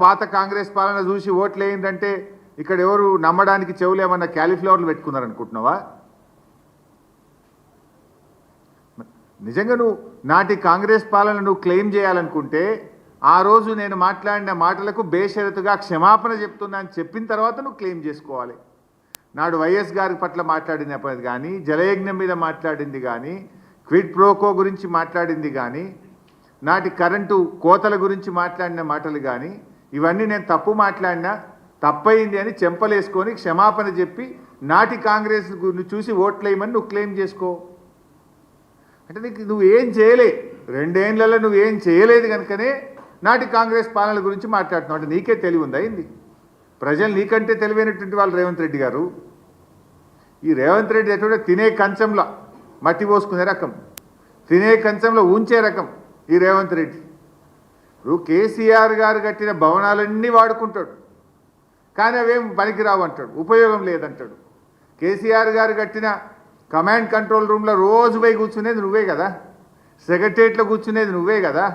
పాత కాంగ్రెస్ పాలన చూసి ఓట్లు వేయిందంటే ఇక్కడ ఎవరు నమ్మడానికి చెవులు ఏమన్నా క్యాలీఫ్లవర్లు పెట్టుకున్నారు అనుకుంటున్నావా? నిజంగా నువ్వు నాటి కాంగ్రెస్ పాలన నువ్వు క్లెయిమ్ చేయాలనుకుంటే ఆ రోజు నేను మాట్లాడిన మాటలకు బేషరతుగా క్షమాపణ చెప్తున్నా అని చెప్పిన తర్వాత నువ్వు క్లెయిమ్ చేసుకోవాలి. నాడు వైఎస్ గారి పట్ల మాట్లాడినది కానీ, జలయజ్ఞం మీద మాట్లాడింది కానీ, క్విడ్ ప్రోకో గురించి మాట్లాడింది కానీ, నాటి కరెంటు కోతల గురించి మాట్లాడిన మాటలు కానీ, ఇవన్నీ నేను తప్పు మాట్లాడినా తప్పయింది అని చెంపలేసుకొని క్షమాపణ చెప్పి నాటి కాంగ్రెస్ చూసి ఓట్లేయమని నువ్వు క్లెయిమ్ చేసుకో. అంటే నీకు నువ్వేం చేయలే, 2 ఏళ్లలో నువ్వేం చేయలేదు కనుకనే నాటి కాంగ్రెస్ పాలన గురించి మాట్లాడుతున్నావు. అంటే నీకే తెలివి ఉందా ఏంది? ప్రజలు నీకంటే తెలివైనటువంటి వాళ్ళు రేవంత్ రెడ్డి గారు. ఈ రేవంత్ రెడ్డి ఎటువంటి తినే కంచంలో మట్టి పోసుకునే రకం, తినే కంచంలో ఉంచే రకం ఈ రేవంత్ రెడ్డి. ఇప్పుడు కేసీఆర్ గారు కట్టిన భవనాలన్నీ వాడుకుంటాడు, కానీ అవేం పనికిరావు అంటాడు, ఉపయోగం లేదంటాడు. కేసీఆర్ గారు కట్టిన కమాండ్ కంట్రోల్ రూమ్లో రోజు పోయి కూర్చునేది నువ్వే కదా, సెక్రటరియట్లో కూర్చునేది నువ్వే కదా.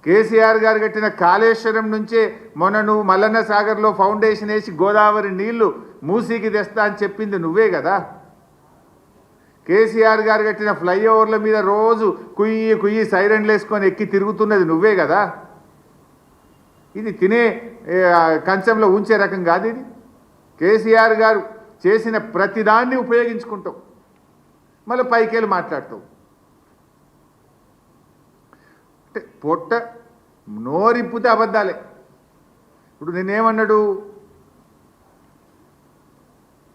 కేసీఆర్ గారు కట్టిన కాళేశ్వరం నుంచే మొన్న నువ్వు మల్లన్న సాగర్లో ఫౌండేషన్ వేసి గోదావరి నీళ్లు మూసీకి తెస్తా అని చెప్పింది నువ్వే కదా. కేసీఆర్ గారు కట్టిన ఫ్లైఓవర్ల మీద రోజు కుయ్యి కుయ్యి సైరన్లు వేసుకొని ఎక్కి తిరుగుతున్నది నువ్వే కదా. ఇది తినే కంచంలో ఉంచే రకం కాదు ఇది. కేసీఆర్ గారు చేసిన ప్రతిదాన్ని ఉపయోగించుకుంటావు, మళ్ళీ పైకేళ్ళు మాట్లాడతావు. అంటే పొట్ట నోరిప్పితే అబద్ధాలే. ఇప్పుడు నేనేమన్నాడు,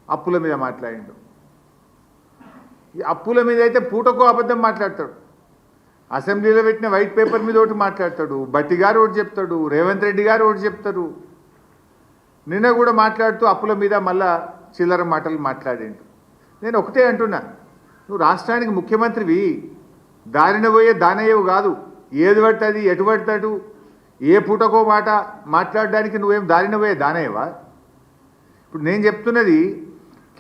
అప్పుల మీద మాట్లాడిండు. ఈ అప్పుల మీద అయితే పూటకో అబద్ధం మాట్లాడతాడు. అసెంబ్లీలో పెట్టిన వైట్ పేపర్ మీద ఒకటి మాట్లాడతాడు, బట్టి గారు ఒకటి చెప్తాడు, రేవంత్ రెడ్డి గారు ఒకటి చెప్తారు. నిన్న కూడా మాట్లాడుతూ అప్పుల మీద మళ్ళా చిల్లర మాటలు మాట్లాడిండు. నేను ఒకటే అంటున్నా, నువ్వు రాష్ట్రానికి ముఖ్యమంత్రివి, దారిన పోయే దానయ్యవు కాదు. ఏది పడుతుంది ఎటు పడతాడు ఏ పూటకో మాట మాట్లాడడానికి నువ్వేం దారిన పోయే దానయ్యవా? ఇప్పుడు నేను చెప్తున్నది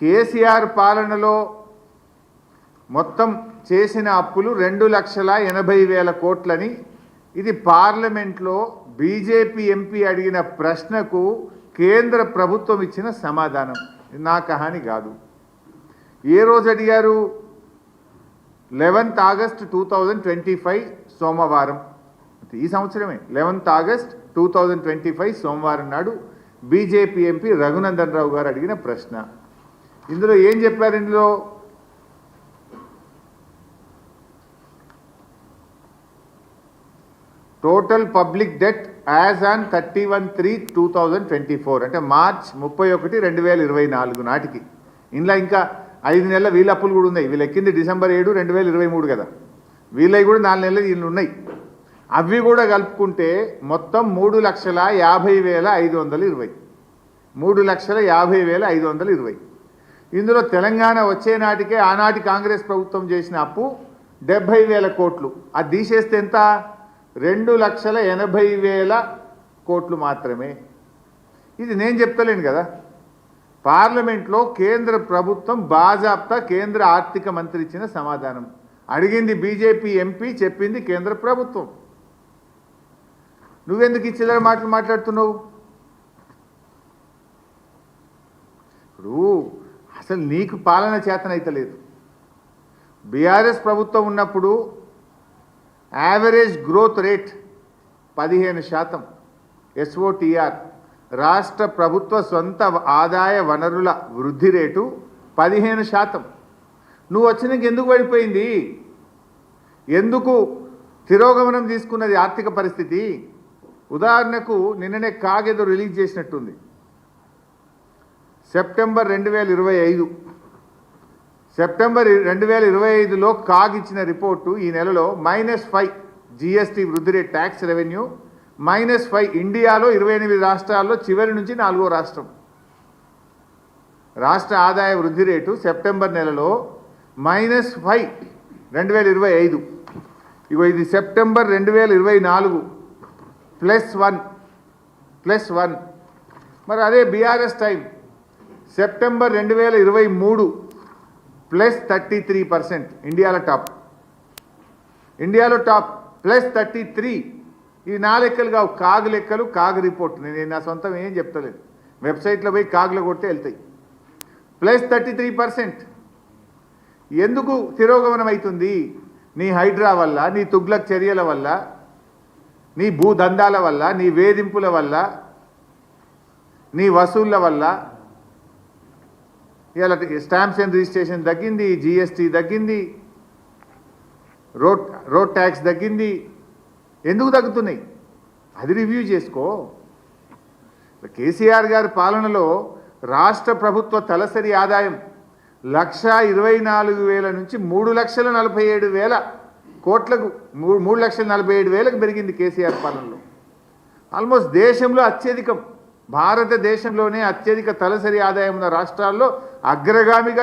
కేసీఆర్ పాలనలో మొత్తం చేసిన అప్పులు 2,80,000 కోట్లని. ఇది పార్లమెంట్లో బీజేపీ ఎంపీ అడిగిన ప్రశ్నకు కేంద్ర ప్రభుత్వం ఇచ్చిన సమాధానం, నా కహాని కాదు. ఏ రోజు అడిగారు? 11th ఆగస్ట్ 2025 సోమవారం, ఈ సంవత్సరమే 11th ఆగస్ట్ 2025 సోమవారం నాడు బీజేపీ ఎంపీ రఘునందన్ రావు గారు అడిగిన ప్రశ్న. ఇందులో ఏం చెప్పారు? ఇందులో total public debt as on 31/3/2024 అంటే మార్చ్ 31, 2024 నాటికి. ఇందులో ఇంకా 5 నెలల వీళ్ళ అప్పులు కూడా ఉన్నాయి. వీళ్ళు ఎక్కింది December 7, 2023 కదా. వీళ్ళవి కూడా 4 నెలలు వీళ్ళు ఉన్నాయి. అవి కూడా కలుపుకుంటే మొత్తం 3,50,520. 3,50,520. ఇందులో తెలంగాణ వచ్చే నాటికే ఆనాటి కాంగ్రెస్ ప్రభుత్వం చేసిన అప్పు 70,000 కోట్లు. అది తీసేస్తే ఎంత? 2,80,000 కోట్లు మాత్రమే. ఇది నేను చెప్తలేను కదా. పార్లమెంట్లో కేంద్ర ప్రభుత్వం బాజాప్తా కేంద్ర ఆర్థిక మంత్రి ఇచ్చిన సమాధానం. అడిగింది బీజేపీ ఎంపీ, చెప్పింది కేంద్ర ప్రభుత్వం. నువ్వెందుకు ఇచ్చేలా మాటలు మాట్లాడుతున్నావు? ఇప్పుడు అసలు నీకు పాలన చేతనైతలేదు. బీఆర్ఎస్ ప్రభుత్వం ఉన్నప్పుడు యావరేజ్ గ్రోత్ రేట్ 15%, SOTR రాష్ట్ర ప్రభుత్వ సొంత ఆదాయ వనరుల వృద్ధి రేటు 15%. నువ్వు వచ్చినాక ఎందుకు పడిపోయింది? ఎందుకు తిరోగమనం తీసుకున్నది ఆర్థిక పరిస్థితి? ఉదాహరణకు నిన్ననే కాగేదో రిలీజ్ చేసినట్టుంది. సెప్టెంబర్ 2025లో కాగ్ ఇచ్చిన రిపోర్టు ఈ నెలలో -5 GST వృద్ధి రేట్, ట్యాక్స్ రెవెన్యూ -5. ఇండియాలో 28 రాష్ట్రాల్లో చివరి నుంచి 4వ రాష్ట్రం. రాష్ట్ర ఆదాయ వృద్ధి రేటు సెప్టెంబర్ నెలలో -5 2025. ఇగో ఇది సెప్టెంబర్ 2024 +1. మరి అదే బీఆర్ఎస్ టైం సెప్టెంబర్ 2023 +33%. ఇండియాలో టాప్ +33. ఈ నా లెక్కలు కావు, కాగు లెక్కలు, కాగు రిపోర్ట్. నేను నా సొంతం ఏం చెప్తలేదు, వెబ్సైట్లో పోయి కాగులో కొడితే వెళ్తాయి. ప్లస్ 33%. ఎందుకు తిరోగమనం అవుతుంది? నీ హైడ్రా వల్ల, నీ తుగ్లక్ చర్యల వల్ల, నీ భూదందాల వల్ల, నీ వేధింపుల వల్ల, నీ వసూళ్ల వల్ల. ఇలా స్టాంప్స్ అండ్ రిజిస్ట్రేషన్ తగ్గింది, జిఎస్టీ తగ్గింది, రోడ్ ట్యాక్స్ తగ్గింది. ఎందుకు తగ్గుతున్నాయి? అది రివ్యూ చేసుకో. కేసీఆర్ గారి పాలనలో రాష్ట్ర ప్రభుత్వ తలసరి ఆదాయం 1,24,000 నుంచి 3,47,000 కోట్లకు 3,47,000కు పెరిగింది కేసీఆర్ పాలనలో. ఆల్మోస్ట్ దేశంలో అత్యధికం, భారతదేశంలోనే అత్యధిక తలసరి ఆదాయం ఉన్న రాష్ట్రాల్లో అగ్రగామిగా